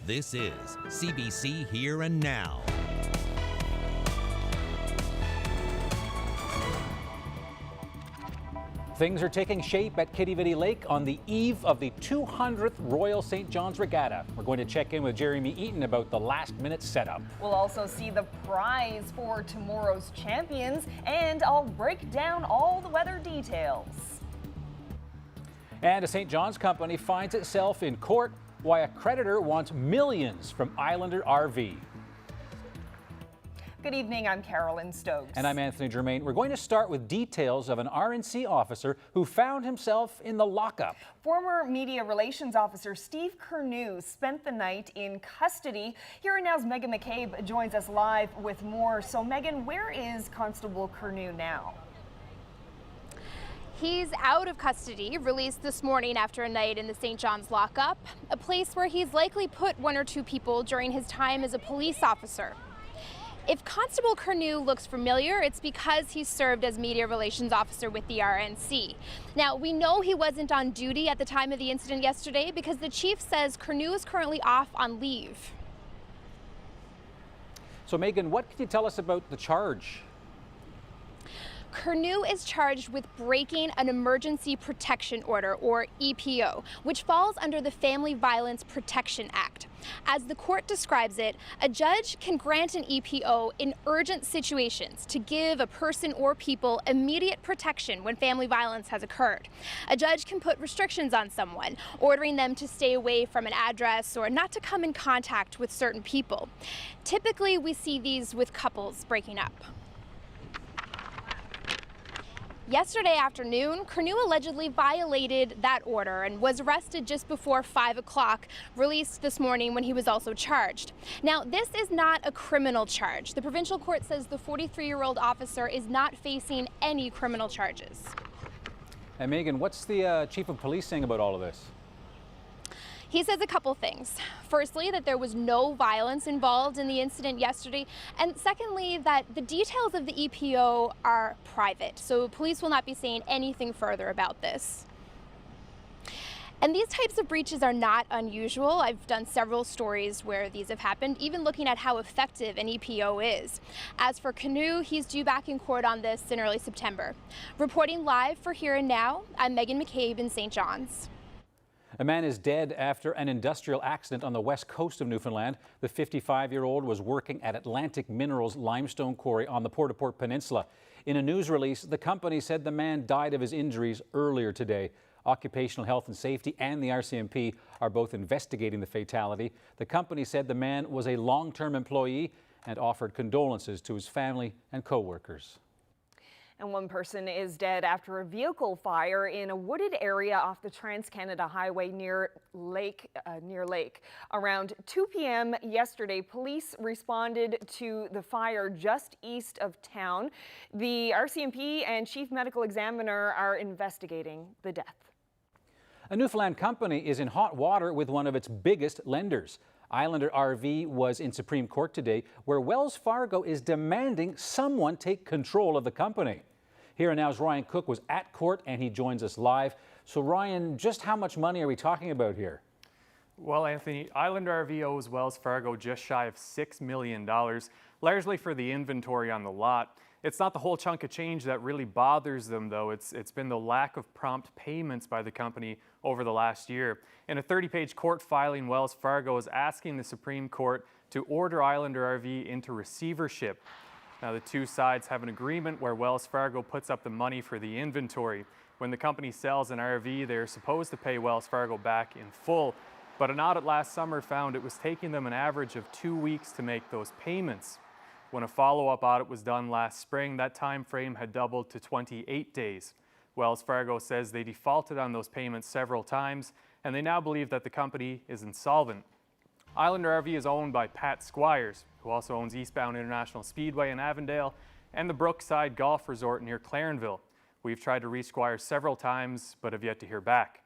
This is CBC Here and Now. Things are taking shape at Quidi Vidi Lake on the eve of the 200th Royal St. John's Regatta. We're going to check in with Jeremy Eaton about the last-minute setup. We'll also see the prize for tomorrow's champions, and I'll break down all the weather details. And a St. John's company finds itself in court why a creditor wants millions from Islander RV. Good evening, I'm Carolyn Stokes. And I'm Anthony Germain. We're going to start with details of an RNC officer who found himself in the lockup. Former Media Relations Officer Steve Curnew spent the night in custody. Here and Now's Megan McCabe joins us live with more. So Megan, where is Constable Curnew now? He's out of custody, released this morning after a night in the St. John's lockup, a place where he's likely put one or two people during his time as a police officer. If Constable Curnew looks familiar, it's because he served as Media Relations Officer with the RNC. Now, we know he wasn't on duty at the time of the incident yesterday because the chief says Curnew is currently off on leave. So, Megan, what can you tell us about the charge? Curnew is charged with breaking an emergency protection order, or EPO, which falls under the Family Violence Protection Act. As the court describes it, a judge can grant an EPO in urgent situations to give a person or people immediate protection when family violence has occurred. A judge can put restrictions on someone, ordering them to stay away from an address or not to come in contact with certain people. Typically, we see these with couples breaking up. Yesterday afternoon, Curnew allegedly violated that order and was arrested just before 5 o'clock, released this morning when he was also charged. Now, this is not a criminal charge. The provincial court says the 43-year-old officer is not facing any criminal charges. And Megan, what's the chief of police saying about all of this? He says a couple things. Firstly, that there was no violence involved in the incident yesterday. And secondly, that the details of the EPO are private. So police will not be saying anything further about this. And these types of breaches are not unusual. I've done several stories where these have happened, even looking at how effective an EPO is. As for Curnew, he's due back in court on this in early September. Reporting live for Here and Now, I'm Megan McCabe in St. John's. A man is dead after an industrial accident on the west coast of Newfoundland. The 55-year-old was working at Atlantic Minerals limestone quarry on the Port-au-Port Peninsula. In a news release, the company said the man died of his injuries earlier today. Occupational Health and Safety and the RCMP are both investigating the fatality. The company said the man was a long-term employee and offered condolences to his family and co-workers. And one person is dead after a vehicle fire in a wooded area off the Trans-Canada Highway near Lake. Around 2 p.m. yesterday, police responded to the fire just east of town. The RCMP and Chief Medical Examiner are investigating the death. A Newfoundland company is in hot water with one of its biggest lenders. Islander RV was in Supreme Court today, where Wells Fargo is demanding someone take control of the company. Here and Now's Ryan Cook was at court and he joins us live. So Ryan, just how much money are we talking about here? Well, Anthony, Islander RV owes Wells Fargo just shy of $6 million, largely for the inventory on the lot. It's not the whole chunk of change that really bothers them, though. It's been the lack of prompt payments by the company over the last year. In a 30-page court filing, Wells Fargo is asking the Supreme Court to order Islander RV into receivership. Now, the two sides have an agreement where Wells Fargo puts up the money for the inventory. When the company sells an RV, they're supposed to pay Wells Fargo back in full. But an audit last summer found it was taking them an average of 2 weeks to make those payments. When a follow-up audit was done last spring, that time frame had doubled to 28 days. Wells Fargo says they defaulted on those payments several times, and they now believe that the company is insolvent. Islander RV is owned by Pat Squires, who also owns Eastbound International Speedway in Avondale and the Brookside Golf Resort near Clarenville. We've tried to reach Squires several times, but have yet to hear back.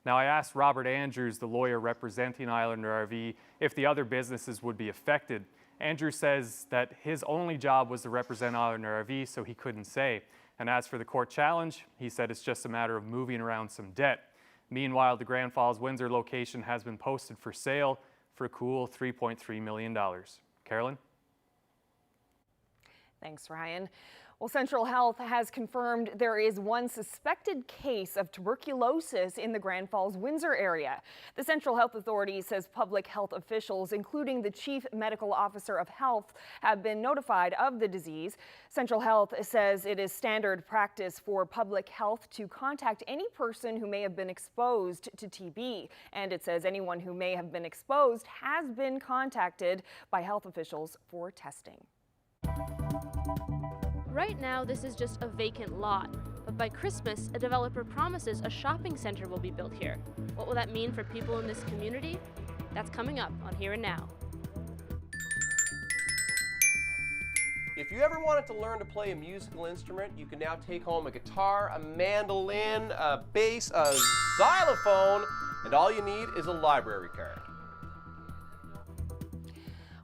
Now, I asked Robert Andrews, the lawyer representing Islander RV, if the other businesses would be affected. Andrew says that his only job was to represent Islander RV, so he couldn't say. And as for the court challenge, he said it's just a matter of moving around some debt. Meanwhile, the Grand Falls-Windsor location has been posted for sale for a cool $3.3 million. Carolyn? Thanks, Ryan. Well, Central Health has confirmed there is one suspected case of tuberculosis in the Grand Falls-Windsor area. The Central Health Authority says public health officials, including the Chief Medical Officer of Health, have been notified of the disease. Central Health says it is standard practice for public health to contact any person who may have been exposed to TB. And it says anyone who may have been exposed has been contacted by health officials for testing. Right now, this is just a vacant lot, but by Christmas, a developer promises a shopping center will be built here. What will that mean for people in this community? That's coming up on Here and Now. If you ever wanted to learn to play a musical instrument, you can now take home a guitar, a mandolin, a bass, a xylophone, and all you need is a library card.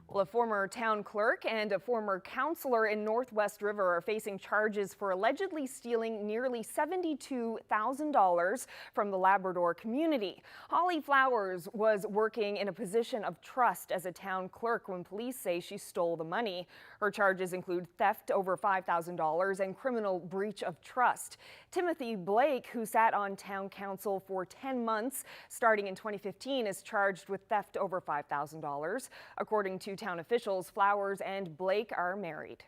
Well, a former town clerk and a former councillor in Northwest River are facing charges for allegedly stealing nearly $72,000 from the Labrador community. Holly Flowers was working in a position of trust as a town clerk when police say she stole the money. Her charges include theft over $5,000 and criminal breach of trust. Timothy Blake, who sat on town council for 10 months starting in 2015, is charged with theft over $5,000. According to town officials, Flowers and Blake are married.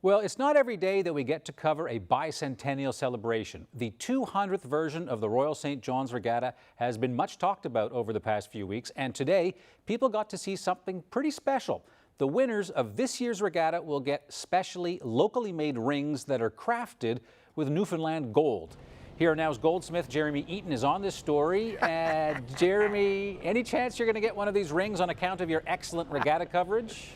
Well, it's not every day that we get to cover a bicentennial celebration. The 200th version of the Royal St. John's Regatta has been much talked about over the past few weeks, and today people got to see something pretty special. The winners of this year's regatta will get specially locally made rings that are crafted with Newfoundland gold. Here Now's goldsmith Jeremy Eaton is on this story. Jeremy, any chance you're going to get one of these rings on account of your excellent regatta coverage?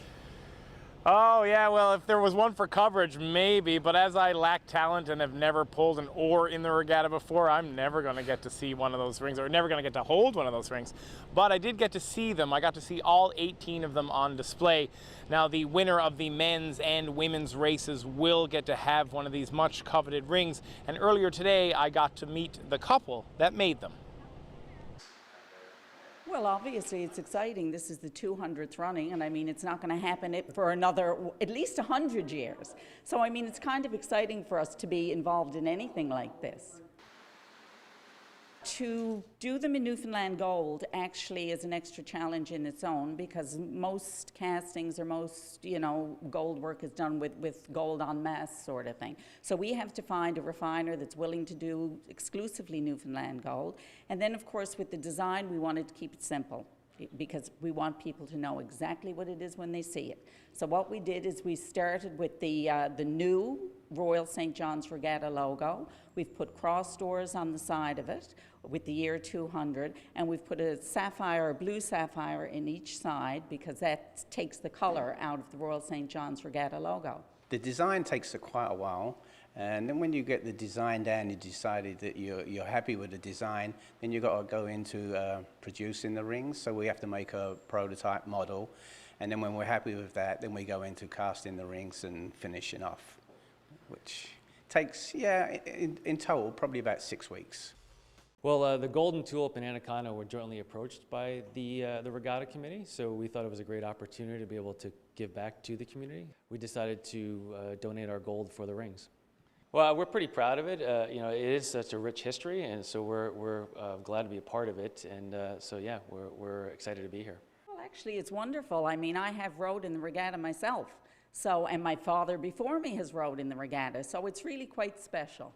Oh, yeah, well, if there was one for coverage, maybe, but as I lack talent and have never pulled an oar in the regatta before, I'm never going to get to see one of those rings, or never going to get to hold one of those rings. But I did get to see them. I got to see all 18 of them on display. Now, the winner of the men's and women's races will get to have one of these much coveted rings, and earlier today, I got to meet the couple that made them. Well, obviously it's exciting. This is the 200th running, and I mean, it's not going to happen for another at least 100 years. So I mean, it's kind of exciting for us to be involved in anything like this. To do them in Newfoundland gold actually is an extra challenge in its own, because most castings or most, gold work is done with gold en masse sort of thing. So we have to find a refiner that's willing to do exclusively Newfoundland gold. And then, of course, with the design, we wanted to keep it simple, because we want people to know exactly what it is when they see it. So what we did is we started with the new Royal St. John's Regatta logo. We've put cross doors on the side of it with the year 200, and we've put a blue sapphire in each side, because that takes the color out of the Royal St. John's Regatta logo. The design takes quite a while, and then when you get the design down, you decided that you're happy with the design, then you've got to go into producing the rings. So we have to make a prototype model, and then when we're happy with that, then we go into casting the rings and finishing off, which takes, in total, probably about 6 weeks. Well, the Golden Tulip and Anaconda were jointly approached by the Regatta Committee, so we thought it was a great opportunity to be able to give back to the community. We decided to donate our gold for the rings. Well, we're pretty proud of it. It is such a rich history, and so we're glad to be a part of it, and so yeah, we're excited to be here. Well, actually, it's wonderful. I mean, I have rowed in the regatta myself, and my father before me has rowed in the regatta, so it's really quite special.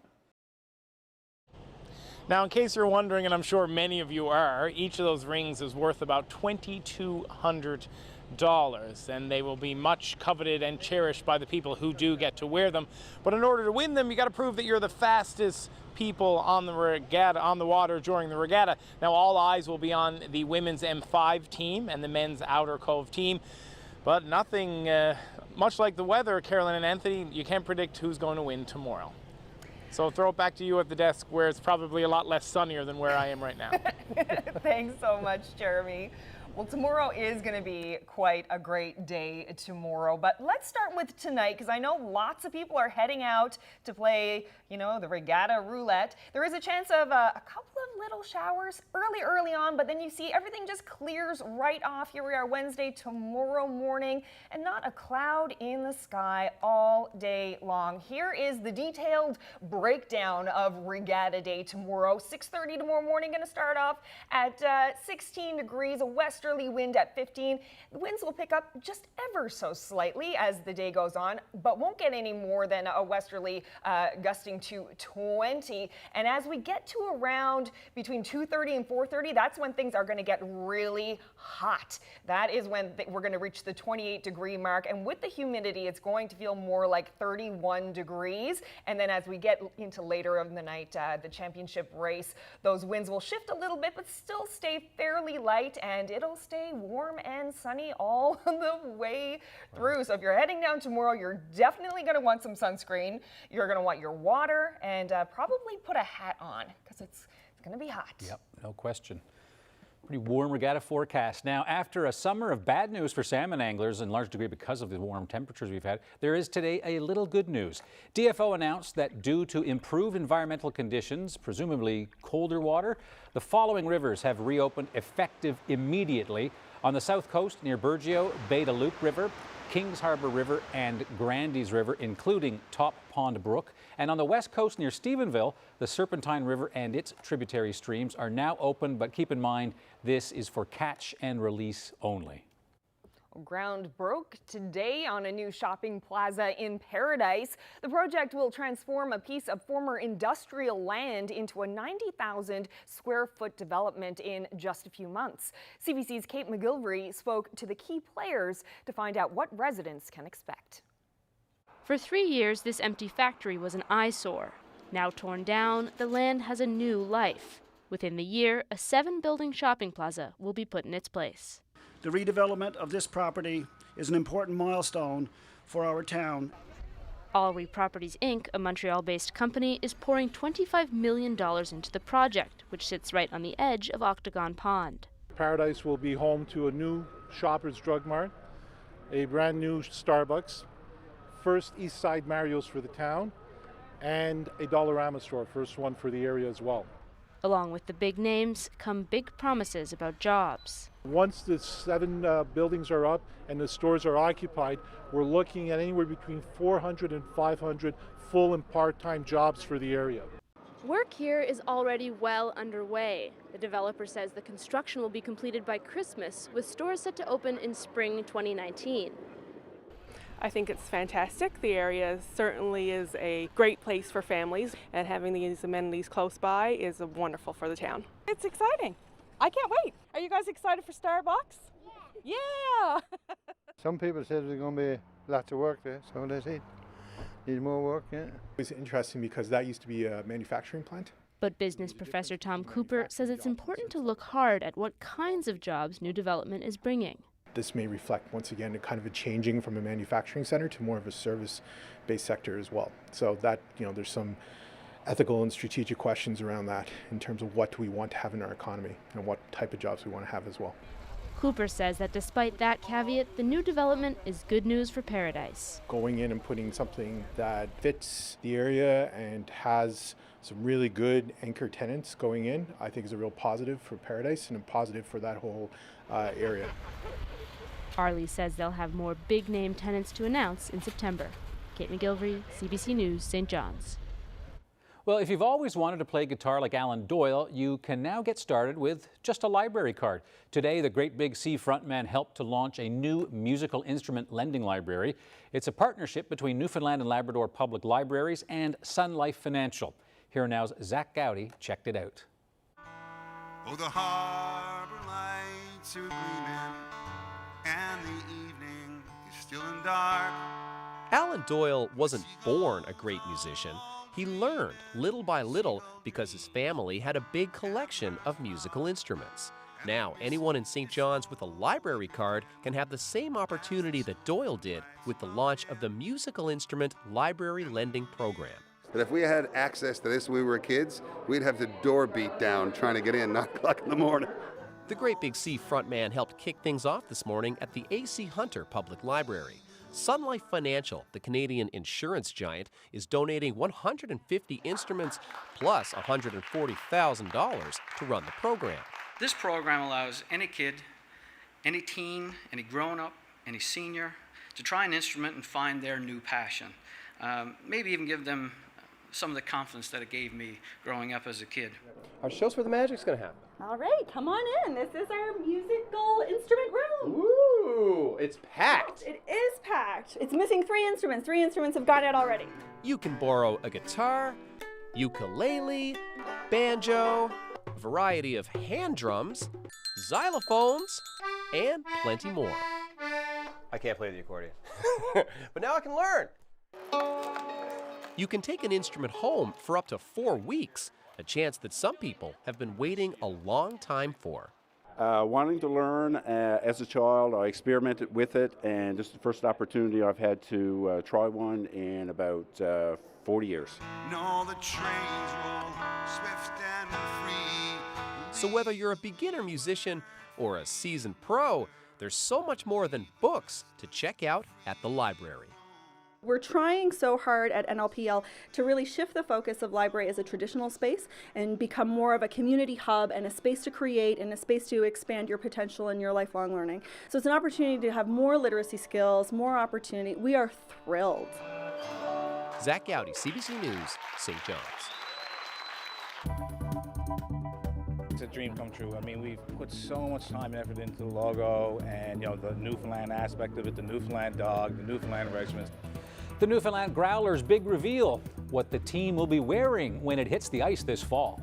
Now, in case you're wondering, and I'm sure many of you are, each of those rings is worth about $2,200, and they will be much coveted and cherished by the people who do get to wear them. But in order to win them, you got to prove that you're the fastest people on the regatta, on the water during the regatta. Now, all eyes will be on the women's M5 team and the men's Outer Cove team, but nothing much like the weather, Carolyn and Anthony, you can't predict who's going to win tomorrow. So I'll throw it back to you at the desk, where it's probably a lot less sunnier than where I am right now. Thanks so much, Jeremy. Well, tomorrow is going to be quite a great day tomorrow, but let's start with tonight because I know lots of people are heading out to play, you know, the Regatta Roulette. There is a chance of a couple of little showers early on, but then you see everything just clears right off. Here we are Wednesday, tomorrow morning, and not a cloud in the sky all day long. Here is the detailed breakdown of Regatta Day tomorrow. 6:30 tomorrow morning, going to start off at 16 degrees, a westerly wind at 15. The winds will pick up just ever so slightly as the day goes on, but won't get any more than a westerly gusting to 20. And as we get to around between 2:30 and 4:30, that's when things are going to get really hot. That is when we're going to reach the 28-degree mark. And with the humidity, it's going to feel more like 31 degrees. And then as we get into later of the night, the championship race, those winds will shift a little bit, but still stay fairly light, and it'll stay warm and sunny all the way through. So if you're heading down tomorrow, you're definitely going to want some sunscreen. You're going to want your water, and probably put a hat on because it's going to be hot. Yep, no question. Pretty warm regatta forecast. Now, after a summer of bad news for salmon anglers, in large degree because of the warm temperatures we've had, there is today a little good news. DFO announced that due to improved environmental conditions, presumably colder water, the following rivers have reopened effective immediately. On the south coast near Burgeo, Bay de Loup River, Kings Harbor River and Grandies River, including Top Pond Brook. And on the west coast near Stephenville, the Serpentine River and its tributary streams are now open, but keep in mind, this is for catch and release only. Ground broke today on a new shopping plaza in Paradise. The project will transform a piece of former industrial land into a 90,000 square foot development in just a few months. CBC's Kate McGilvery spoke to the key players to find out what residents can expect. For 3 years, this empty factory was an eyesore. Now torn down, the land has a new life. Within the year, a 7-building shopping plaza will be put in its place. The redevelopment of this property is an important milestone for our town. Alry Properties Inc., a Montreal-based company, is pouring $25 million into the project, which sits right on the edge of Octagon Pond. Paradise will be home to a new Shoppers Drug Mart, a brand new Starbucks, first East Side Mario's for the town, and a Dollarama store, first one for the area as well. Along with the big names come big promises about jobs. Once the 7 buildings are up and the stores are occupied, we're looking at anywhere between 400 and 500 full and part-time jobs for the area. Work here is already well underway. The developer says the construction will be completed by Christmas, with stores set to open in spring 2019. I think it's fantastic. The area certainly is a great place for families, and having these amenities close by is wonderful for the town. It's exciting. I can't wait. Are you guys excited for Starbucks? Yeah! Some people said there's going to be lots of work there, so that's it. Need more work, yeah. It's interesting because that used to be a manufacturing plant. But business professor Tom Cooper says it's important to look hard at what kinds of jobs new development is bringing. This may reflect, once again, a kind of a changing from a manufacturing center to more of a service-based sector as well. So that, there's some ethical and strategic questions around that in terms of what do we want to have in our economy and what type of jobs we want to have as well. Cooper says that despite that caveat, the new development is good news for Paradise. Going in and putting something that fits the area and has some really good anchor tenants going in, I think is a real positive for Paradise and a positive for that whole area. Arley says they'll have more big-name tenants to announce in September. Kate McGilvery, CBC News, St. John's. Well, if you've always wanted to play guitar like Alan Doyle, you can now get started with just a library card. Today, the Great Big Sea frontman helped to launch a new musical instrument lending library. It's a partnership between Newfoundland and Labrador Public Libraries and Sun Life Financial. Here now's Zach Gowdy checked it out. Oh, the harbor lights are gleaming, and the evening is still and dark. Alan Doyle wasn't born a great musician. He learned little by little because his family had a big collection of musical instruments. Now, anyone in St. John's with a library card can have the same opportunity that Doyle did with the launch of the Musical Instrument Library Lending Program. But if we had access to this when we were kids, we'd have the door beat down trying to get in 9 o'clock in the morning. The Great Big Sea frontman helped kick things off this morning at the A.C. Hunter Public Library. Sun Life Financial, the Canadian insurance giant, is donating 150 instruments plus $140,000 to run the program. This program allows any kid, any teen, any grown-up, any senior to try an instrument and find their new passion. Maybe even give them some of the confidence that it gave me growing up as a kid. Show us where the magic's going to happen. All right, come on in. This is our musical instrument room. Ooh, it's packed. It is packed. It's missing 3 instruments. 3 instruments have gone out already. You can borrow a guitar, ukulele, banjo, a variety of hand drums, xylophones, and plenty more. I can't play the accordion, but now I can learn. You can take an instrument home for up to 4 weeks, a chance that some people have been waiting a long time for. Wanting to learn as a child, I experimented with it, and this is the first opportunity I've had to try one in about 40 years. No, the trains roll swift and free. So whether you're a beginner musician or a seasoned pro, there's so much more than books to check out at the library. We're trying so hard at NLPL to really shift the focus of library as a traditional space and become more of a community hub and a space to create and a space to expand your potential and your lifelong learning. So it's an opportunity to have more literacy skills, more opportunity. We are thrilled. Zach Gowdy, CBC News, St. John's. It's a dream come true. I mean, we've put so much time and effort into the logo and, the Newfoundland aspect of it, the Newfoundland dog, the Newfoundland regiment. The Newfoundland Growlers' big reveal, what the team will be wearing when it hits the ice this fall.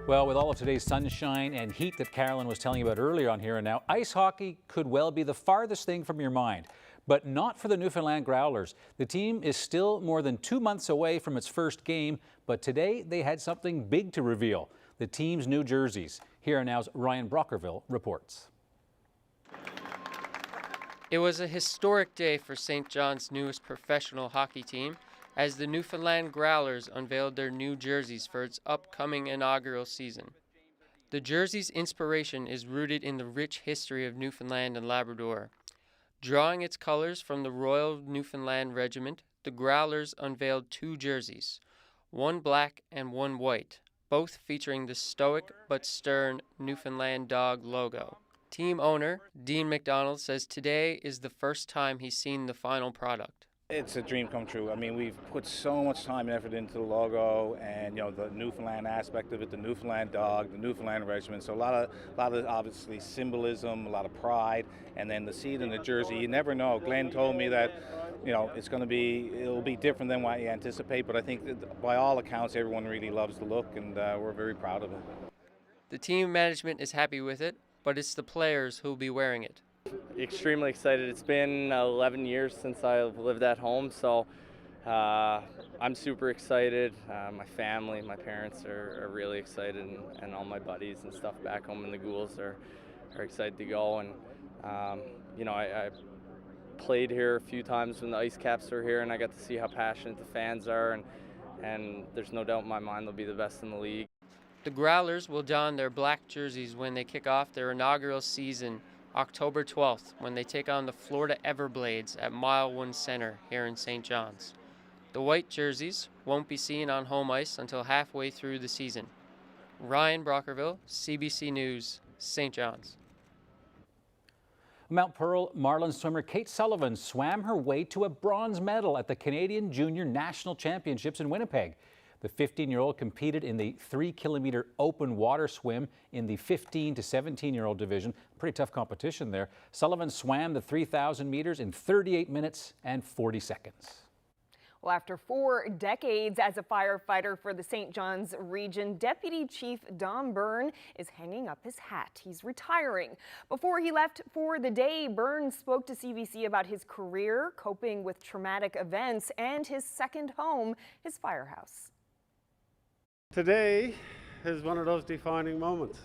Well, with all of today's sunshine and heat that Carolyn was telling you about earlier on Here and Now, ice hockey could well be the farthest thing from your mind. But not for the Newfoundland Growlers. The team is still more than 2 months away from its first game, but today they had something big to reveal: the team's new jerseys. Here and Now's Ryan Brockerville reports. It was a historic day for St. John's newest professional hockey team as the Newfoundland Growlers unveiled their new jerseys for its upcoming inaugural season. The jersey's inspiration is rooted in the rich history of Newfoundland and Labrador. Drawing its colors from the Royal Newfoundland Regiment, the Growlers unveiled 2 jerseys, one black and one white, both featuring the stoic but stern Newfoundland dog logo. Team owner Dean McDonald says today is the first time he's seen the final product. It's a dream come true. I mean, we've put so much time and effort into the logo, and the Newfoundland aspect of it, the Newfoundland dog, the Newfoundland regiment. So a lot of obviously symbolism, a lot of pride, and then to see it in the jersey, you never know. Glenn told me that it'll be different than what you anticipate, but I think that by all accounts, everyone really loves the look, and we're very proud of it. The team management is happy with it, but it's the players who'll be wearing it. Extremely excited. It's been 11 years since I've lived at home, so I'm super excited. My family, my parents are really excited, and all my buddies and stuff back home in the Ghouls are excited to go. And I played here a few times when the Ice Caps were here, and I got to see how passionate the fans are, and there's no doubt in my mind they'll be the best in the league. The Growlers will don their black jerseys when they kick off their inaugural season October 12th, when they take on the Florida Everblades at Mile 1 Center here in St. John's. The white jerseys won't be seen on home ice until halfway through the season. Ryan Brockerville, CBC News, St. John's. Mount Pearl marlin swimmer Kate Sullivan swam her way to a bronze medal at the Canadian Junior National Championships in Winnipeg. The 15-year-old competed in the 3-kilometer open water swim in the 15 to 17-year-old division. Pretty tough competition there. Sullivan swam the 3,000 meters in 38 minutes and 40 seconds. Well, after 4 decades as a firefighter for the St. John's region, Deputy Chief Don Byrne is hanging up his hat. He's retiring. Before he left for the day, Byrne spoke to CBC about his career, coping with traumatic events, and his second home, his firehouse. Today is one of those defining moments.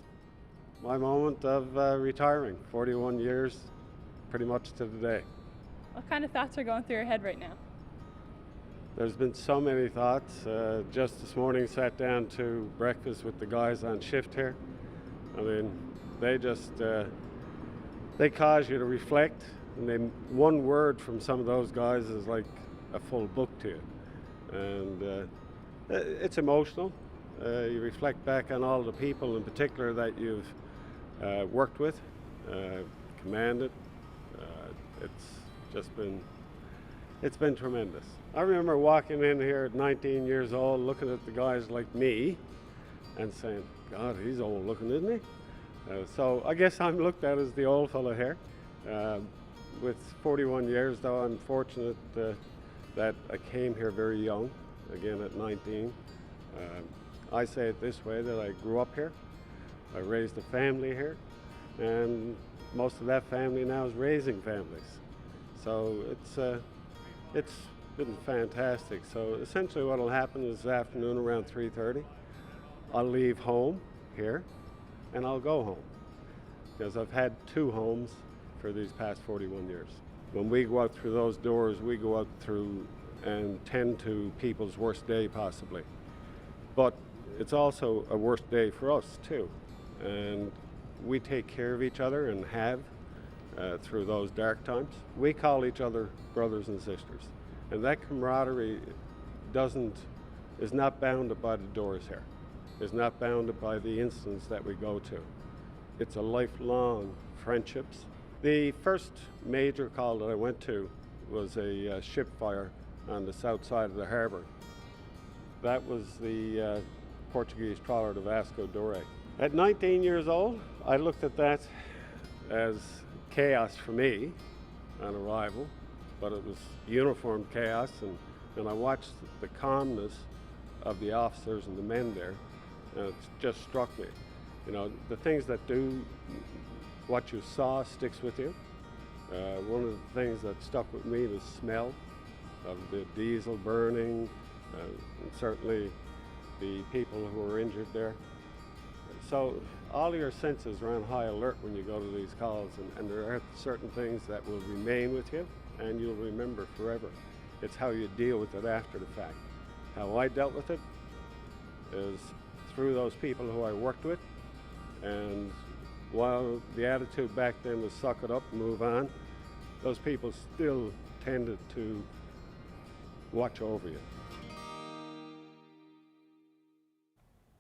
My moment of retiring, 41 years, pretty much to the day. What kind of thoughts are going through your head right now? There's been so many thoughts. Just this morning sat down to breakfast with the guys on shift here. I mean, they cause you to reflect, and then one word from some of those guys is like a full book to you. And it's emotional. You reflect back on all the people in particular that you've worked with, commanded. It's been tremendous. I remember walking in here at 19 years old, looking at the guys like me and saying, God, he's old looking, isn't he? So I guess I'm looked at as the old fella here. With 41 years though, I'm fortunate that I came here very young, again at 19. I say it this way, that I grew up here, I raised a family here, and most of that family now is raising families. So it's been fantastic. So essentially what will happen is this afternoon around 3:30, I'll leave home here and I'll go home, because I've had 2 homes for these past 41 years. When we go out through those doors, we go out through and tend to people's worst day possibly. But it's also a worst day for us too, and we take care of each other and have through those dark times. We call each other brothers and sisters, and that camaraderie is not bounded by the doors here, is not bounded by the incidents that we go to. It's a lifelong friendships. The first major call that I went to was a ship fire on the south side of the harbour. That was the Portuguese trawler, the Vasco Dore. At 19 years old, I looked at that as chaos for me on arrival, but it was uniformed chaos, and I watched the calmness of the officers and the men there It just struck me. You know, the things that do what you saw sticks with you. One of the things that stuck with me was smell of the diesel burning, and certainly the people who were injured there. So all your senses are on high alert when you go to these calls, and there are certain things that will remain with you and you'll remember forever. It's how you deal with it after the fact. How I dealt with it is through those people who I worked with, and while the attitude back then was suck it up and move on, those people still tended to watch over you.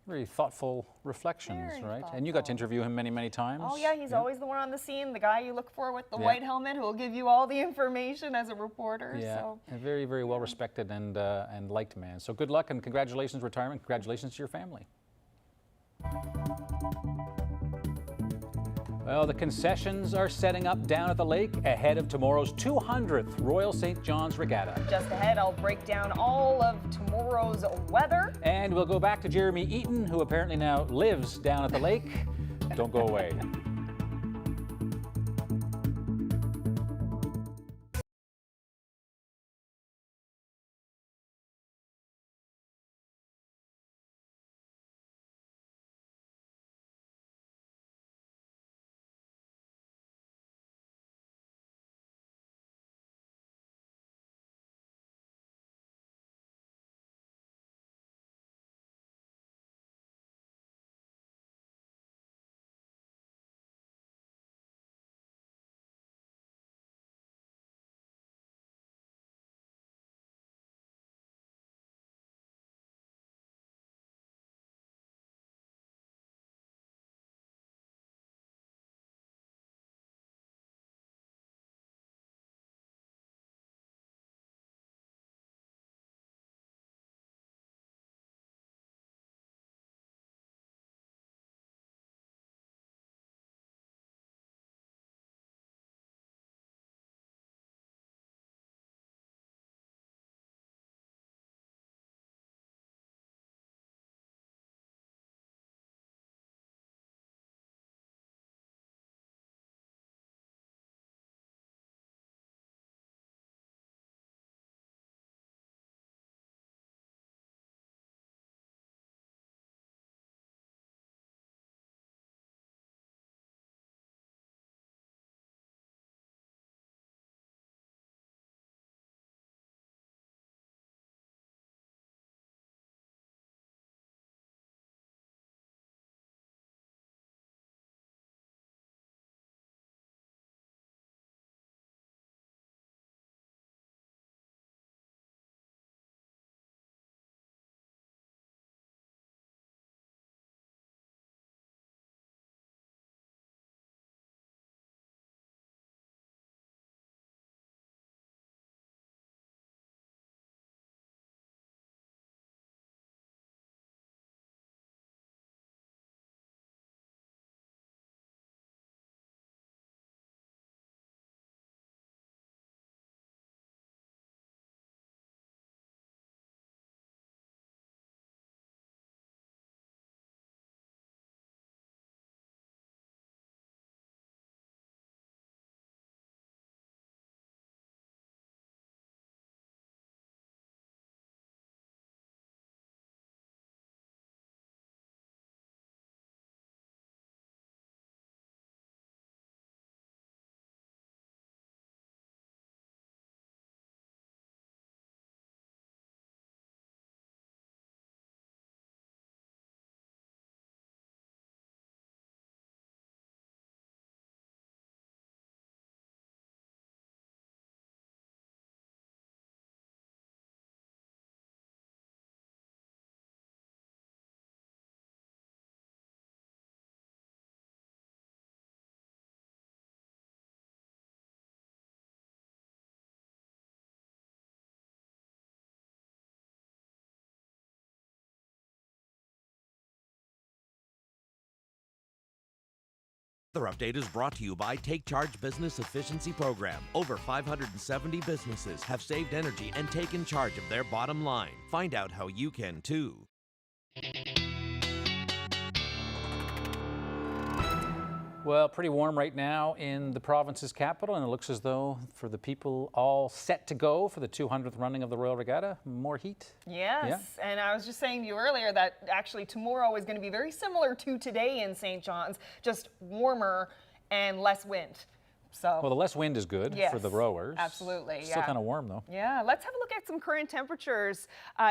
Very thoughtful reflections, Very right? And you got to interview him many, many times. Oh yeah, he's always the one on the scene, the guy you look for with the white helmet who will give you all the information as a reporter. Yeah, So. a very, very well respected and liked man. So good luck and congratulations retirement. Congratulations to your family. Well, the concessions are setting up down at the lake ahead of tomorrow's 200th Royal St. John's Regatta. Just ahead, I'll break down all of tomorrow's weather. And we'll go back to Jeremy Eaton, who apparently now lives down at the lake. Don't go away. Weather update is brought to you by Take Charge Business Efficiency Program. Over 570 businesses have saved energy and taken charge of their bottom line. Find out how you can too. Well, pretty warm right now in the province's capital, and it looks as though for the people all set to go for the 200th running of the Royal Regatta, more heat. Yes, and I was just saying to you earlier that actually tomorrow is going to be very similar to today in St. John's, just warmer and less wind. So, well, the less wind is good for the rowers. Absolutely. Still kind of warm, though. Yeah, let's have a look at some current temperatures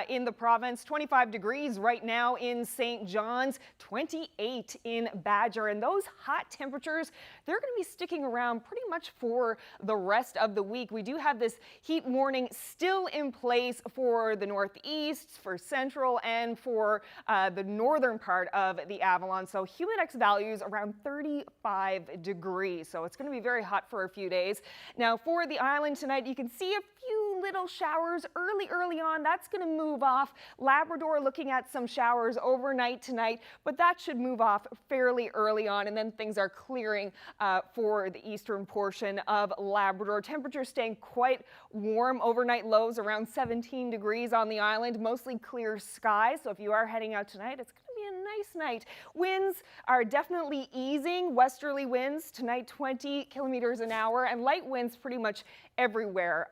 in the province. 25 degrees right now in St. John's, 28 in Badger. And those hot temperatures, they're going to be sticking around pretty much for the rest of the week. We do have this heat warning still in place for the northeast, for central, and for the northern part of the Avalon. So humidex values around 35 degrees. So it's going to be very hot for a few days. Now for the island tonight, you can see a few little showers early on. That's going to move off. Labrador looking at some showers overnight tonight, but that should move off fairly early on, and then things are clearing for the eastern portion of Labrador. Temperatures staying quite warm. Overnight lows around 17 degrees on the island, mostly clear skies. So if you are heading out tonight, it's going to be a nice night. Winds are definitely easing. Westerly winds tonight 20 kilometers an hour, and light winds pretty much everywhere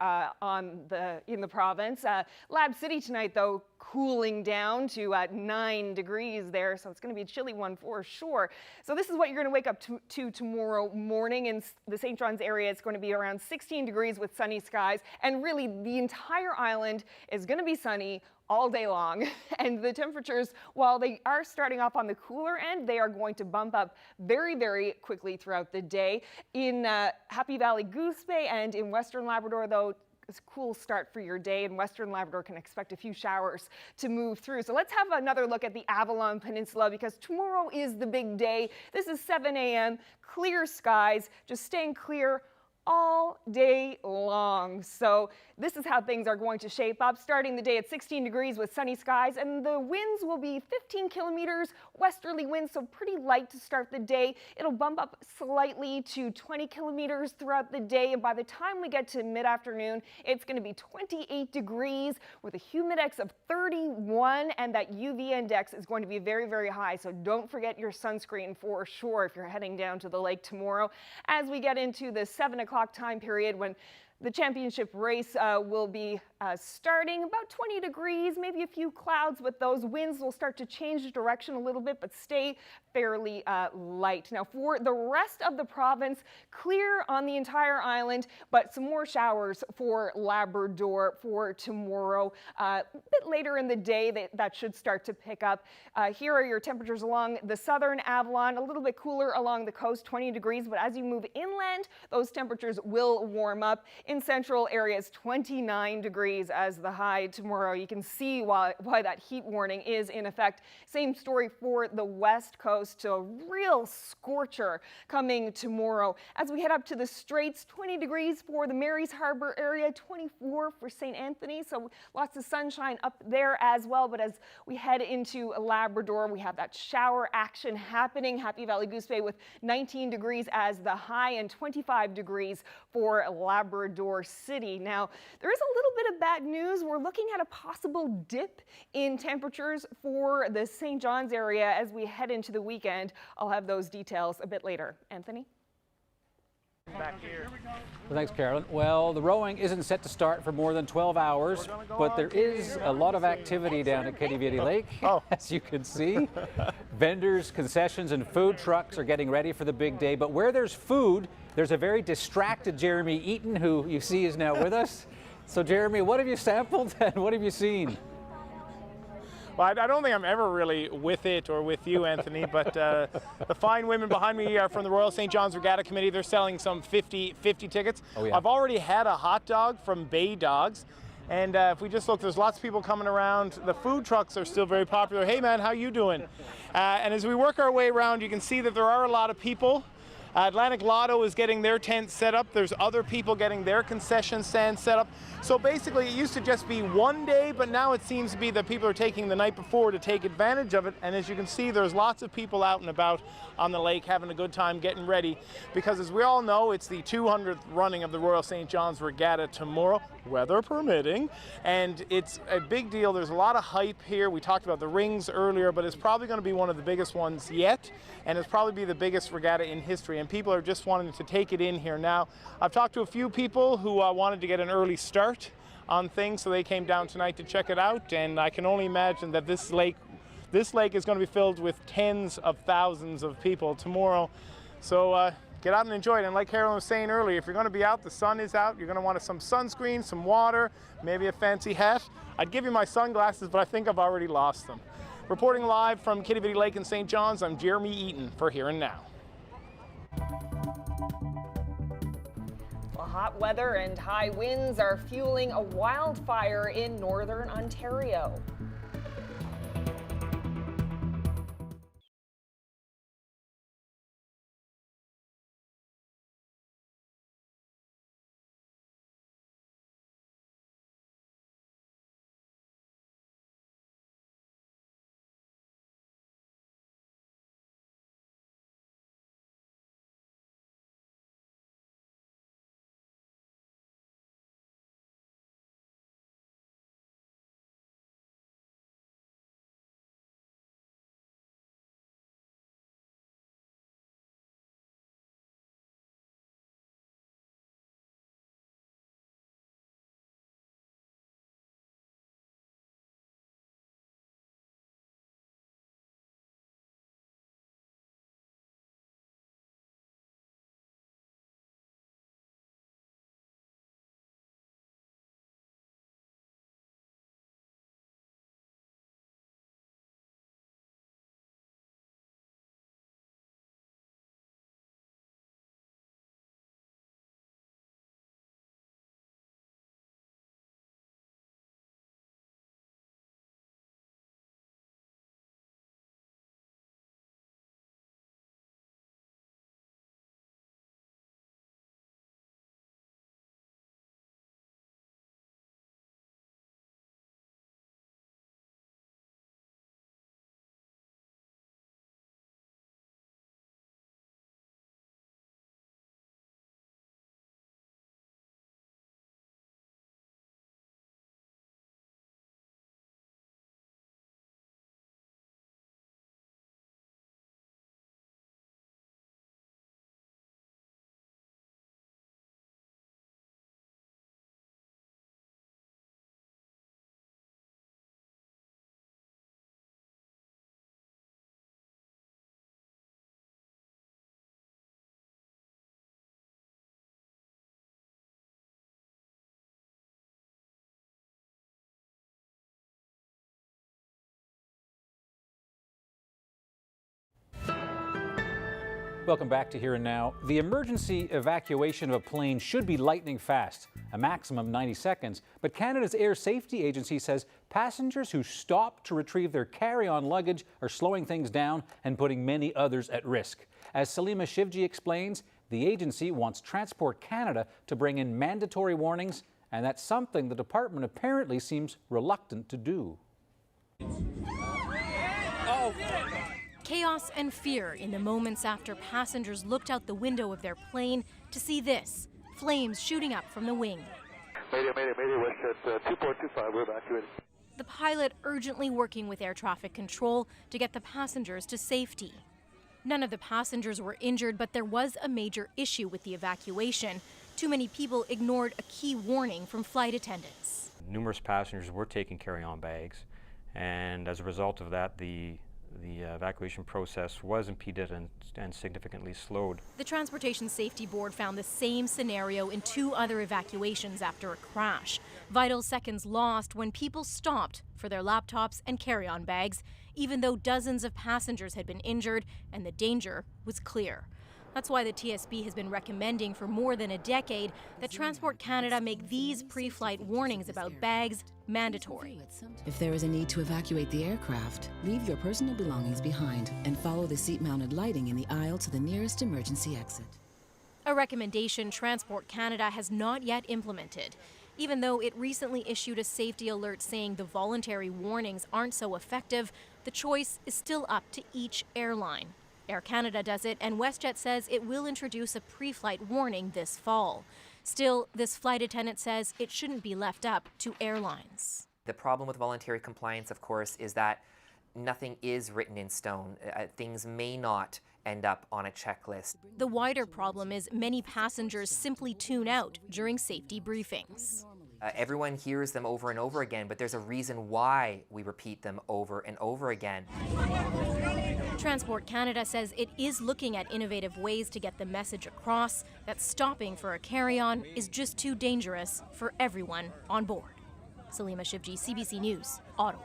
in the province. Lab City tonight, though, cooling down to 9 degrees there, so it's going to be a chilly one for sure. So this is what you're going to wake up to tomorrow morning in the St. John's area. It's going to be around 16 degrees with sunny skies, and really the entire island is going to be sunny all day long. And the temperatures, while they are starting off on the cooler end, they are going to bump up very, very quickly throughout the day. In Happy Valley, Goose Bay, and in Western Labrador, though, it's a cool start for your day. In Western Labrador, can expect a few showers to move through. So let's have another look at the Avalon Peninsula, because tomorrow is the big day. This is 7 a.m., clear skies, just staying clear all day long. So this is how things are going to shape up, starting the day at 16 degrees with sunny skies, and the winds will be 15 kilometers westerly winds, so pretty light to start the day. It'll bump up slightly to 20 kilometers throughout the day, and by the time we get to mid-afternoon, it's going to be 28 degrees with a humidex of 31, and that UV index is going to be very, very high, so don't forget your sunscreen for sure if you're heading down to the lake tomorrow. As we get into the 7 o'clock time period when the championship race will be starting, about 20 degrees, maybe a few clouds, but those winds will start to change direction a little bit, but stay fairly light. Now for the rest of the province, clear on the entire island, but some more showers for Labrador for tomorrow. A bit later in the day, that should start to pick up. Here are your temperatures along the southern Avalon, a little bit cooler along the coast, 20 degrees, but as you move inland, those temperatures will warm up. In central areas, 29 degrees as the high tomorrow. You can see why that heat warning is in effect. Same story for the west coast, so a real scorcher coming tomorrow. As we head up to the Straits, 20 degrees for the Marys Harbor area, 24 for St. Anthony, so lots of sunshine up there as well. But as we head into Labrador, we have that shower action happening. Happy Valley, Goose Bay with 19 degrees as the high and 25 degrees for Labrador City. Now, there is a little bit of bad news. We're looking at a possible dip in temperatures for the St. John's area as we head into the weekend. I'll have those details a bit later. Anthony? Back here. Well, thanks, Carolyn. Well, the rowing isn't set to start for more than 12 hours, but there is a lot of activity down at Kennyveety Lake, as you can see. Vendors, concessions, and food trucks are getting ready for the big day, but where there's food, there's a very distracted Jeremy Eaton, who you see is now with us. So, Jeremy, what have you sampled and what have you seen? Well, I don't think I'm ever really with it or with you, Anthony, but the fine women behind me are from the Royal St. John's Regatta Committee. They're selling some 50 tickets. Oh, yeah. I've already had a hot dog from Bay Dogs. And if we just look, there's lots of people coming around. The food trucks are still very popular. Hey, man, how you doing? And as we work our way around, you can see that there are a lot of people. Atlantic Lotto is getting their tent set up. There's other people getting their concession stand set up. So basically, it used to just be one day, but now it seems to be that people are taking the night before to take advantage of it. And as you can see, there's lots of people out and about on the lake having a good time getting ready, because as we all know, it's the 200th running of the Royal St. John's Regatta tomorrow, weather permitting, and it's a big deal. There's a lot of hype here. We talked about the rings earlier, but it's probably going to be one of the biggest ones yet, and it's probably be the biggest regatta in history. And and people are just wanting to take it in here now. I've talked to a few people who wanted to get an early start on things, so they came down tonight to check it out, and I can only imagine that this lake is going to be filled with tens of thousands of people tomorrow. So get out and enjoy it. And like Carolyn was saying earlier, if you're going to be out, the sun is out, you're going to want some sunscreen, some water, maybe a fancy hat. I'd give you my sunglasses, but I think I've already lost them. Reporting live from Kitty Vitty Lake in St. John's, I'm Jeremy Eaton for Here and Now. Well, hot weather and high winds are fueling a wildfire in northern Ontario. Welcome back to Here and Now. The emergency evacuation of a plane should be lightning fast, a maximum 90 seconds. But Canada's Air Safety Agency says passengers who stop to retrieve their carry-on luggage are slowing things down and putting many others at risk. As Salima Shivji explains, the agency wants Transport Canada to bring in mandatory warnings, and that's something the department apparently seems reluctant to do. Chaos and fear in the moments after passengers looked out the window of their plane to see this, flames shooting up from the wing. Mayday, WestJet 2425, we're evacuating. The pilot urgently working with air traffic control to get the passengers to safety. None of the passengers were injured, but there was a major issue with the evacuation. Too many people ignored a key warning from flight attendants. Numerous passengers were taking carry-on bags, and as a result of that, the evacuation process was impeded and significantly slowed. The Transportation Safety Board found the same scenario in 2 other evacuations after a crash. Vital seconds lost when people stopped for their laptops and carry-on bags, even though dozens of passengers had been injured and the danger was clear. That's why the TSB has been recommending for more than a decade that Transport Canada make these pre-flight warnings about bags mandatory. If there is a need to evacuate the aircraft, leave your personal belongings behind and follow the seat-mounted lighting in the aisle to the nearest emergency exit. A recommendation Transport Canada has not yet implemented. Even though it recently issued a safety alert saying the voluntary warnings aren't so effective, the choice is still up to each airline. Air Canada does it, and WestJet says it will introduce a pre-flight warning this fall. Still, this flight attendant says it shouldn't be left up to airlines. The problem with voluntary compliance, of course, is that nothing is written in stone. Things may not end up on a checklist. The wider problem is many passengers simply tune out during safety briefings. Everyone hears them over and over again, but there's a reason why we repeat them over and over again. Transport Canada says it is looking at innovative ways to get the message across that stopping for a carry-on is just too dangerous for everyone on board. Salima Shivji, CBC News, Ottawa.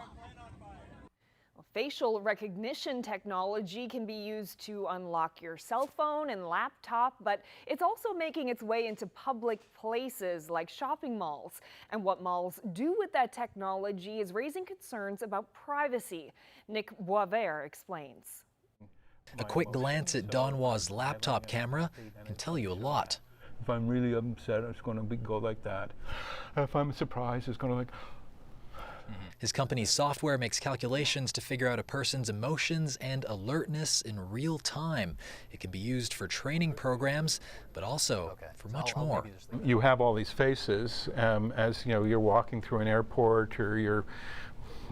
Facial recognition technology can be used to unlock your cell phone and laptop, but it's also making its way into public places like shopping malls. And what malls do with that technology is raising concerns about privacy. Nick Boisvert explains. A quick glance at Donwa's laptop camera can tell you a lot. If I'm really upset, it's going to go like that. If I'm surprised, it's going to His company's software makes calculations to figure out a person's emotions and alertness in real time. It can be used for training programs, but also for much more. You have all these faces as you're walking through an airport or you're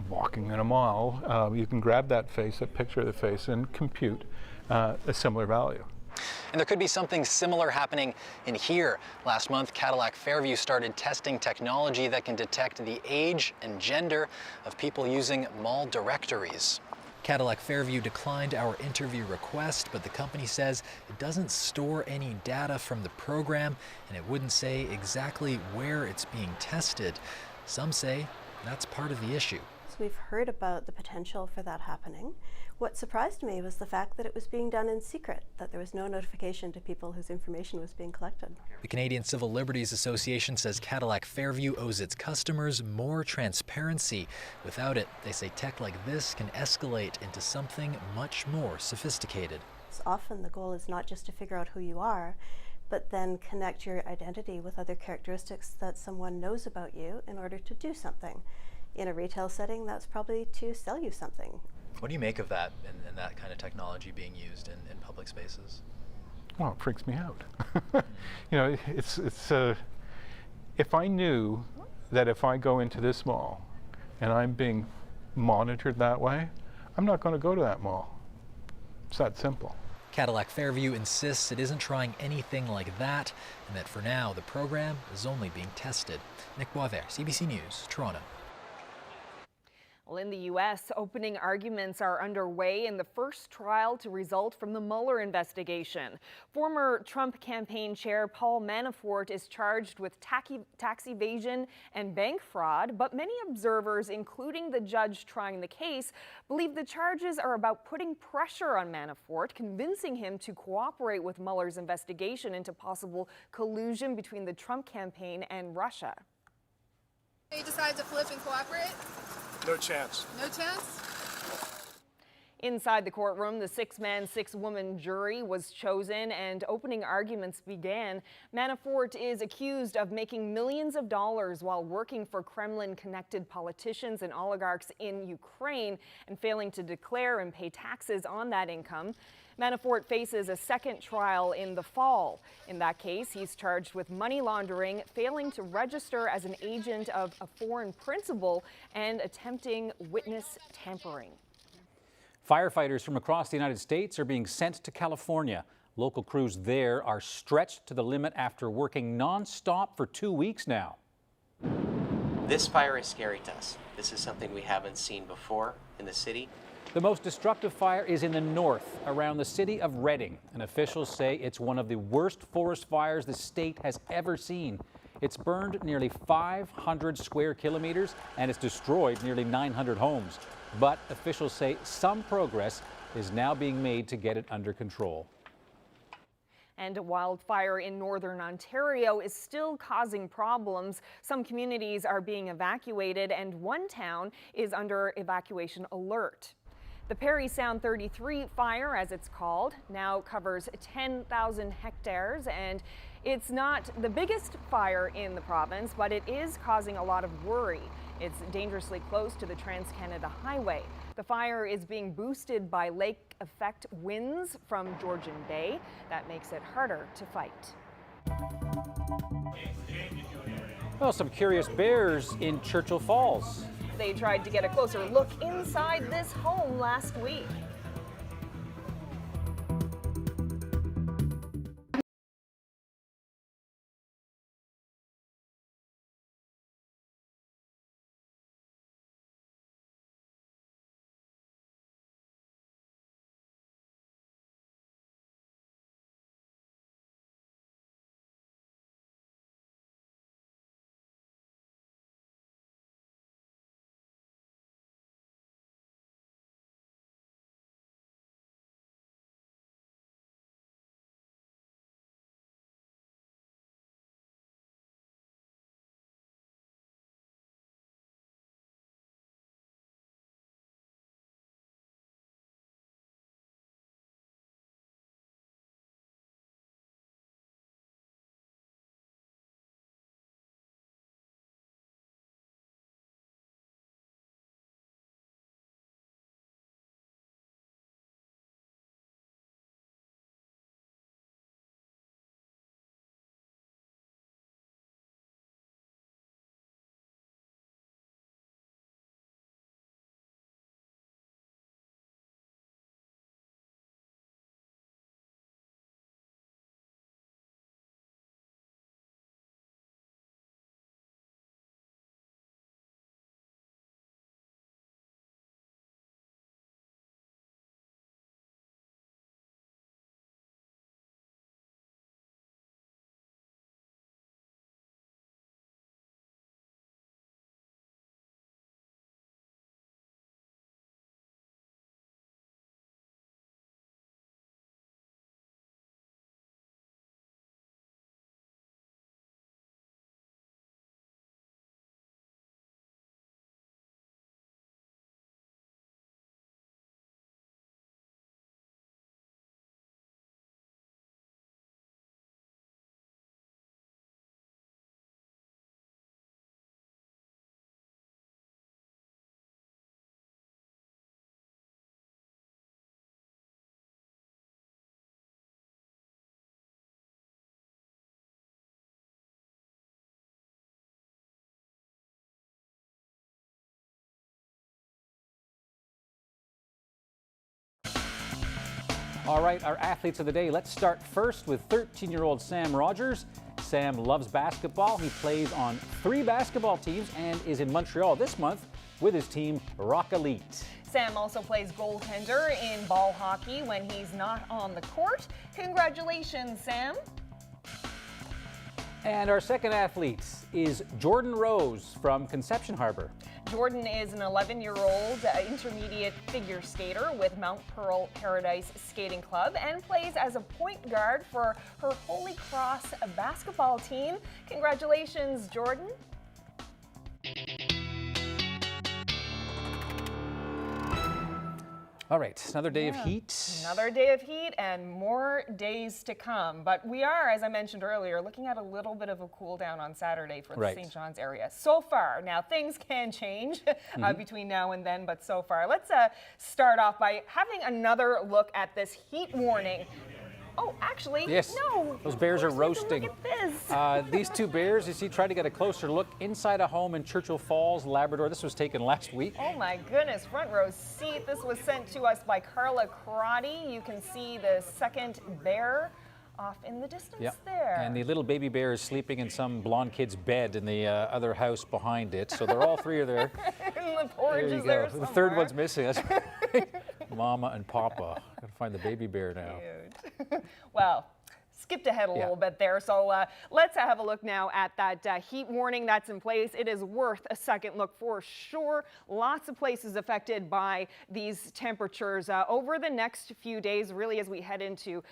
walking in a mall. You can grab that face, that picture of the face, and compute a similar value. And there could be something similar happening in here. Last month, Cadillac Fairview started testing technology that can detect the age and gender of people using mall directories. Cadillac Fairview declined our interview request, but the company says it doesn't store any data from the program, and it wouldn't say exactly where it's being tested. Some say that's part of the issue. So we've heard about the potential for that happening. What surprised me was the fact that it was being done in secret, that there was no notification to people whose information was being collected. The Canadian Civil Liberties Association says Cadillac Fairview owes its customers more transparency. Without it, they say tech like this can escalate into something much more sophisticated. So often the goal is not just to figure out who you are, but then connect your identity with other characteristics that someone knows about you in order to do something. In a retail setting, that's probably to sell you something. What do you make of that and that kind of technology being used in public spaces? Well, it freaks me out. It's if I knew that if I go into this mall and I'm being monitored that way, I'm not going to go to that mall. It's that simple. Cadillac Fairview insists it isn't trying anything like that, and that for now the program is only being tested. Nick Boisvert, CBC News, Toronto. Well, in the U.S., opening arguments are underway in the first trial to result from the Mueller investigation. Former Trump campaign chair Paul Manafort is charged with tax evasion and bank fraud, but many observers, including the judge trying the case, believe the charges are about putting pressure on Manafort, convincing him to cooperate with Mueller's investigation into possible collusion between the Trump campaign and Russia. He decided to flip and cooperate? No chance. No chance? Inside the courtroom, the 6-man, 6-woman jury was chosen and opening arguments began. Manafort is accused of making millions of dollars while working for Kremlin-connected politicians and oligarchs in Ukraine and failing to declare and pay taxes on that income. Manafort faces a second trial in the fall. In that case, he's charged with money laundering, failing to register as an agent of a foreign principal, and attempting witness tampering. Firefighters from across the United States are being sent to California. Local crews there are stretched to the limit after working non-stop for 2 weeks now. This fire is scary to us. This is something we haven't seen before in the city. The most destructive fire is in the north, around the city of Redding, and officials say it's one of the worst forest fires the state has ever seen. It's burned nearly 500 square kilometers, and it's destroyed nearly 900 homes. But officials say some progress is now being made to get it under control. And a wildfire in northern Ontario is still causing problems. Some communities are being evacuated, and one town is under evacuation alert. The Parry Sound 33 fire, as it's called, now covers 10,000 hectares, and it's not the biggest fire in the province, but it is causing a lot of worry. It's dangerously close to the Trans-Canada Highway. The fire is being boosted by lake effect winds from Georgian Bay. That makes it harder to fight. Well, some curious bears in Churchill Falls. They tried to get a closer look inside this home last week. All right, our athletes of the day. Let's start first with 13-year-old Sam Rogers. Sam loves basketball. He plays on 3 basketball teams and is in Montreal this month with his team, Rock Elite. Sam also plays goaltender in ball hockey when he's not on the court. Congratulations, Sam. And our second athlete is Jordan Rose from Conception Harbor. Jordan is an 11-year-old intermediate figure skater with Mount Pearl Paradise Skating Club and plays as a point guard for her Holy Cross basketball team. Congratulations, Jordan. All right, another day of heat. Another day of heat and more days to come. But we are, as I mentioned earlier, looking at a little bit of a cool down on Saturday for the St. John's area. So far, now things can change between now and then, but so far. Let's start off by having another look at this heat warning. Oh, actually, yes. No. Those bears are roasting. Look at this. These 2 bears, you see, try to get a closer look inside a home in Churchill Falls, Labrador. This was taken last week. Oh my goodness, front row seat. This was sent to us by Carla Karate. You can see the second bear off in the distance there. And the little baby bear is sleeping in some blonde kid's bed in the other house behind it. So they're all 3 are there. And the porridge is there The third one's missing. That's Mama and Papa. Gotta find the baby bear now. Cute. Well, skipped ahead a little bit there. So let's have a look now at that heat warning that's in place. It is worth a second look for sure. Lots of places affected by these temperatures over the next few days, really as we head into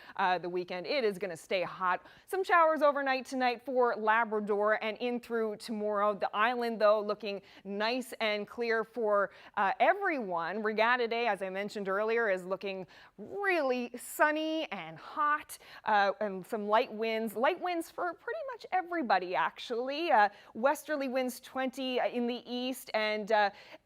the weekend. It is going to stay hot. Some showers overnight tonight for Labrador and in through tomorrow. The island, though, looking nice and clear for everyone. Regatta Day, as I mentioned earlier, is looking really sunny and hot and some light winds for pretty much everybody, actually. Westerly winds 20 in the east and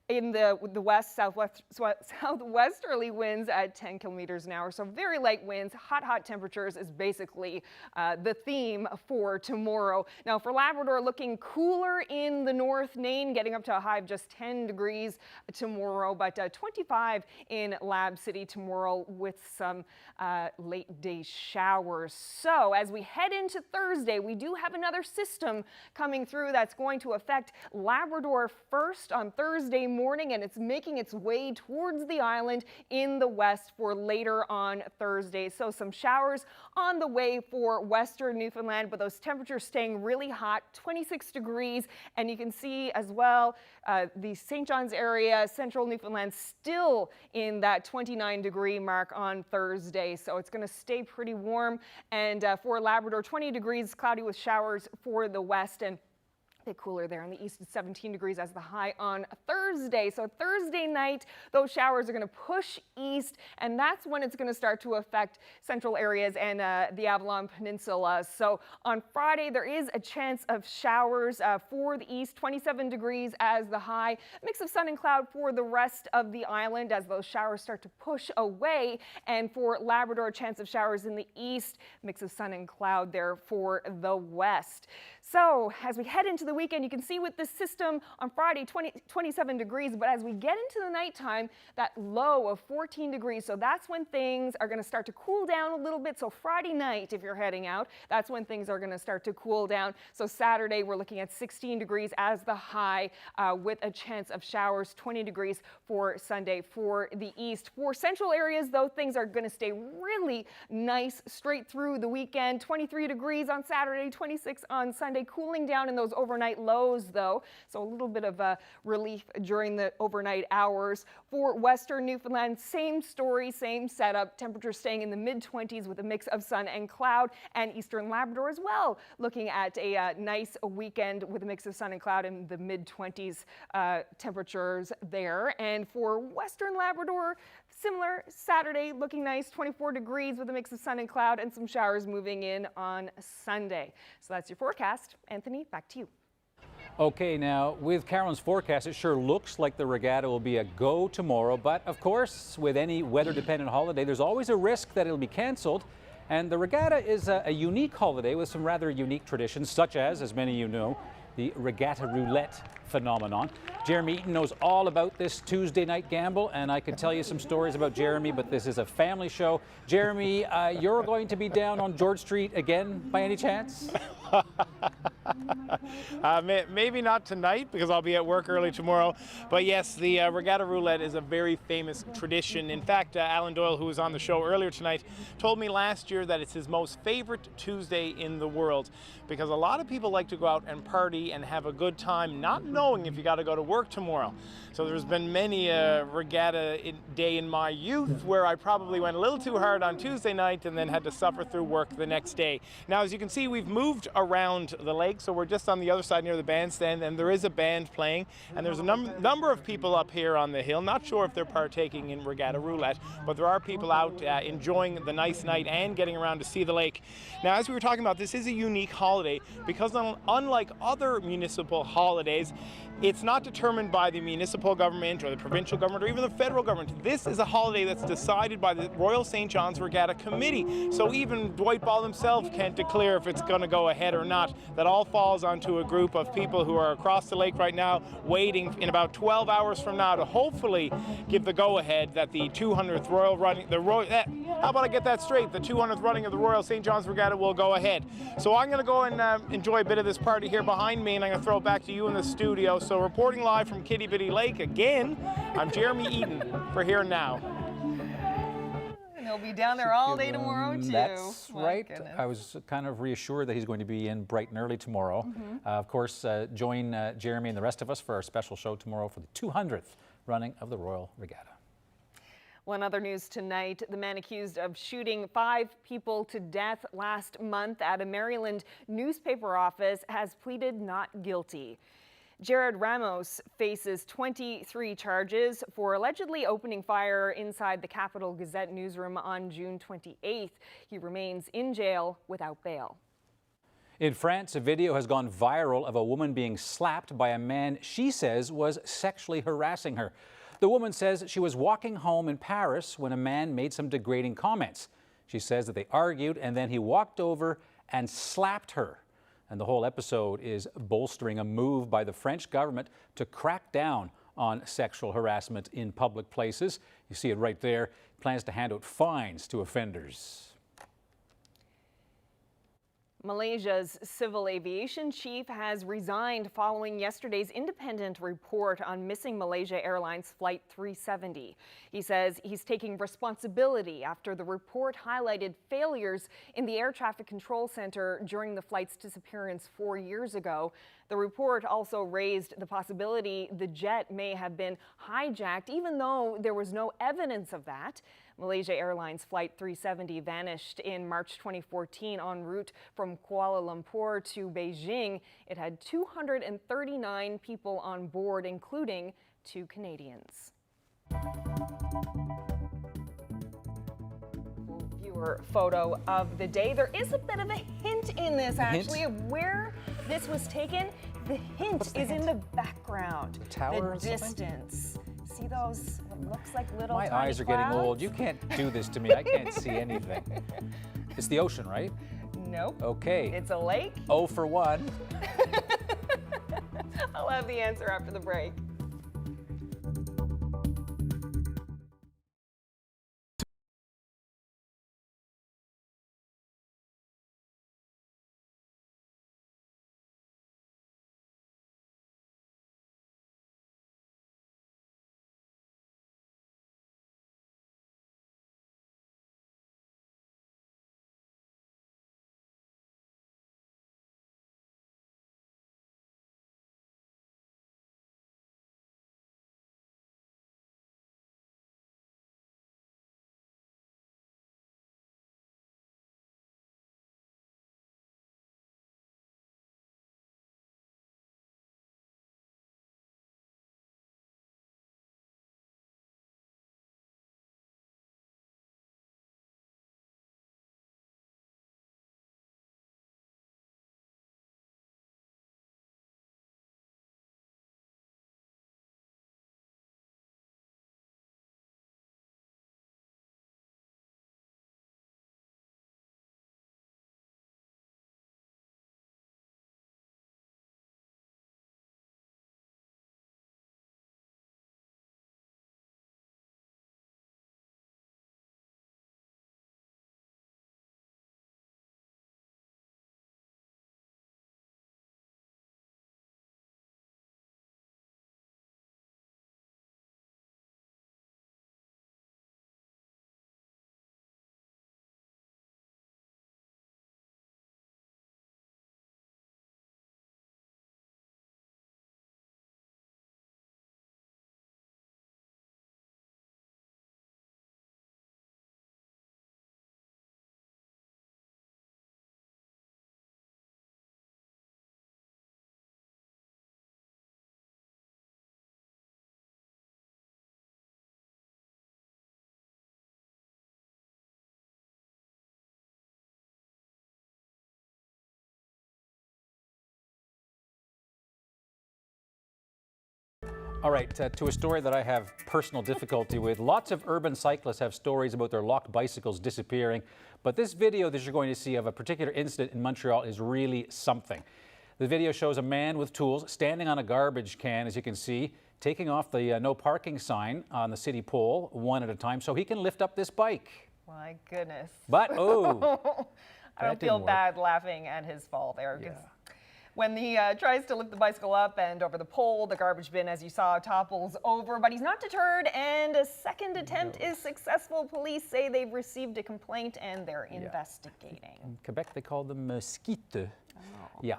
in the west, southwesterly winds at 10 kilometers an hour. So very light winds, hot temperatures is basically the theme for tomorrow. Now for Labrador, looking cooler in the North Nain, getting up to a high of just 10 degrees tomorrow, but 25 in Lab City tomorrow with some late day showers. So as we head into Thursday, we do have another system coming through that's going to affect Labrador first on Thursday morning, and it's making its way towards the island in the west for later on Thursday. So some showers on the way for western Newfoundland, but those temperatures staying really hot, 26 degrees. And you can see as well the St. John's area, central Newfoundland, still in that 29-degree mark on Thursday. So it's going to stay pretty warm. And for Labrador, 20 degrees, cloudy with showers for the west, and a bit cooler there in the east at 17 degrees as the high on Thursday. So Thursday night, those showers are going to push east, and that's when it's going to start to affect central areas and the Avalon Peninsula. So on Friday, there is a chance of showers for the east, 27 degrees as the high. Mix of sun and cloud for the rest of the island as those showers start to push away. And for Labrador, a chance of showers in the east, mix of sun and cloud there for the west. So as we head into the weekend, you can see with this system on Friday, 27 degrees, but as we get into the nighttime, that low of 14 degrees. So that's when things are going to start to cool down a little bit. So Friday night, if you're heading out, that's when things are going to start to cool down. So Saturday, we're looking at 16 degrees as the high with a chance of showers, 20 degrees for Sunday for the east. For central areas, though, things are going to stay really nice straight through the weekend. 23 degrees on Saturday, 26 on Sunday. Cooling down in those overnight lows, though, so a little bit of a relief during the overnight hours. For western Newfoundland, same story, same setup. Temperatures staying in the mid-20s with a mix of sun and cloud, and eastern Labrador as well, looking at a nice weekend with a mix of sun and cloud in the mid-20s temperatures there. And for western Labrador, similar, Saturday looking nice, 24 degrees with a mix of sun and cloud, and some showers moving in on Sunday. So that's your forecast. Anthony, back to you. Okay, now with Carolyn's forecast, it sure looks like the regatta will be a go tomorrow, but of course, with any weather-dependent holiday, there's always a risk that it'll be canceled. And the regatta is a unique holiday with some rather unique traditions, such as many of you know, the Regatta Roulette phenomenon. Jeremy Eaton knows all about this Tuesday night gamble, and I could tell you some stories about Jeremy, but this is a family show. Jeremy, you're going to be down on George Street again by any chance? Maybe not tonight because I'll be at work early tomorrow. But yes, the Regatta Roulette is a very famous tradition. In fact, Alan Doyle, who was on the show earlier tonight, told me last year that it's his most favorite Tuesday in the world because a lot of people like to go out and party and have a good time not knowing if you got to go to work tomorrow. So there's been many a regatta day in my youth where I probably went a little too hard on Tuesday night and then had to suffer through work the next day. Now, as you can see, we've moved around the lake, so we're just on the other side near the bandstand, and there is a band playing, and there's a number of people up here on the hill. Not sure if they're partaking in Regatta Roulette, but there are people out enjoying the nice night and getting around to see the lake. Now, as we were talking about, this is a unique holiday because unlike other municipal holidays, it's not determined by the municipal government or the provincial government or even the federal government. This is a holiday that's decided by the Royal St. John's Regatta Committee. So even Dwight Ball himself can't declare if it's going to go ahead or not. That all falls onto a group of people who are across the lake right now, waiting in about 12 hours from now to hopefully give the go-ahead that the 200th Royal running, how about I get that straight? The 200th running of the Royal St. John's Regatta will go ahead. So I'm going to go and enjoy a bit of this party here behind me, and I'm going to throw it back to you in the studio. So reporting live from Kitty Bitty Lake again, I'm Jeremy Eaton for Here and Now. And he'll be down there all day tomorrow too. That's right. Goodness. I was kind of reassured that he's going to be in bright and early tomorrow. Of course, join Jeremy and the rest of us for our special show tomorrow for the 200th running of the Royal Regatta. One other news tonight, the man accused of shooting 5 people to death last month at a Maryland newspaper office has pleaded not guilty. Jared Ramos faces 23 charges for allegedly opening fire inside the Capital Gazette newsroom on June 28th. He remains in jail without bail. In France, a video has gone viral of a woman being slapped by a man she says was sexually harassing her. The woman says she was walking home in Paris when a man made some degrading comments. She says that they argued and then he walked over and slapped her. And the whole episode is bolstering a move by the French government to crack down on sexual harassment in public places. You see it right there. It plans to hand out fines to offenders. Malaysia's civil aviation chief has resigned following yesterday's independent report on missing Malaysia Airlines Flight 370. He says he's taking responsibility after the report highlighted failures in the air traffic control center during the flight's disappearance 4 years ago. The report also raised the possibility the jet may have been hijacked, even though there was no evidence of that. Malaysia Airlines Flight 370 vanished in March 2014 en route from Kuala Lumpur to Beijing. It had 239 people on board, including 2 Canadians. Viewer photo of the day. There is a bit of a hint in this, actually, of where this was taken. The hint is in the background. The tower, the distance. See those, what looks like little My tiny eyes are clouds? getting old. You can't do this to me. I can't see anything. It's the ocean, right? Nope. Okay. It's a lake. 0 for 1. I'll have the answer after the break. All right, to a story that I have personal difficulty with. Lots of urban cyclists have stories about their locked bicycles disappearing, but this video that you're going to see of a particular incident in Montreal is really something. The video shows a man with tools standing on a garbage can, as you can see, taking off the no parking sign on the city pole one at a time so he can lift up this bike. My goodness. But, oh, I don't feel bad laughing at his fall there. Yeah. When he tries to lift the bicycle up and over the pole, the garbage bin, as you saw, topples over, but he's not deterred, and a second attempt is successful. Police say they've received a complaint and they're investigating. In Quebec, they call them mosquito. Yeah.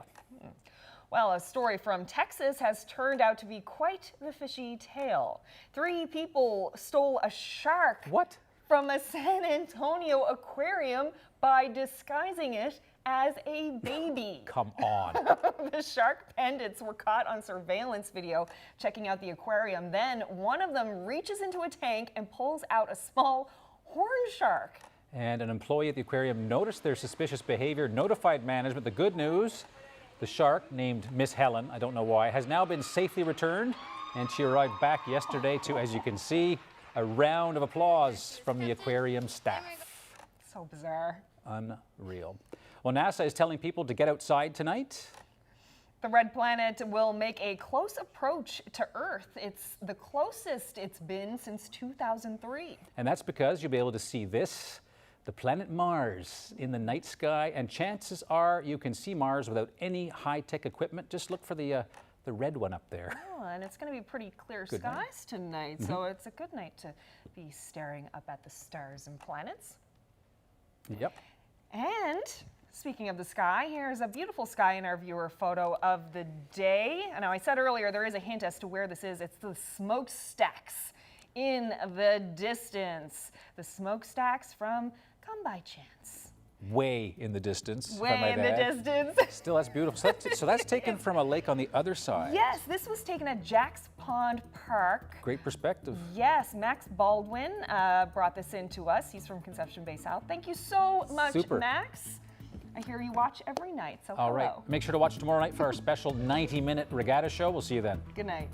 Well, a story from Texas has turned out to be quite the fishy tale. 3 people stole a shark from a San Antonio aquarium by disguising it as a baby. Come on. The shark pendants were caught on surveillance video checking out the aquarium. Then one of them reaches into a tank and pulls out a small horn shark. And an employee at the aquarium noticed their suspicious behavior, notified management. The good news, the shark, named Miss Helen, I don't know why, has now been safely returned, and she arrived back yesterday to, as you can see, a round of applause from the aquarium staff. So bizarre. Unreal. Well, NASA is telling people to get outside tonight. The red planet will make a close approach to Earth. It's the closest it's been since 2003. And that's because you'll be able to see this, the planet Mars, in the night sky. And chances are you can see Mars without any high-tech equipment. Just look for the red one up there. Oh, and it's going to be pretty clear Good night. skies tonight, so it's a good night to be staring up at the stars and planets. Yep. And speaking of the sky, here's a beautiful sky in our viewer photo of the day. Now, I said earlier there is a hint as to where this is. It's the smokestacks in the distance. The smokestacks from Come By Chance. Way in the distance. Way in the distance. Still, that's beautiful. So that's taken from a lake on the other side. Yes, this was taken at Jack's Pond Park. Great perspective. Yes, Max Baldwin brought this in to us. He's from Conception Bay South. Thank you so much, Super. Max. I hear you watch every night, so All hello. right. Make sure to watch tomorrow night for our special 90-minute regatta show. We'll see you then. Good night.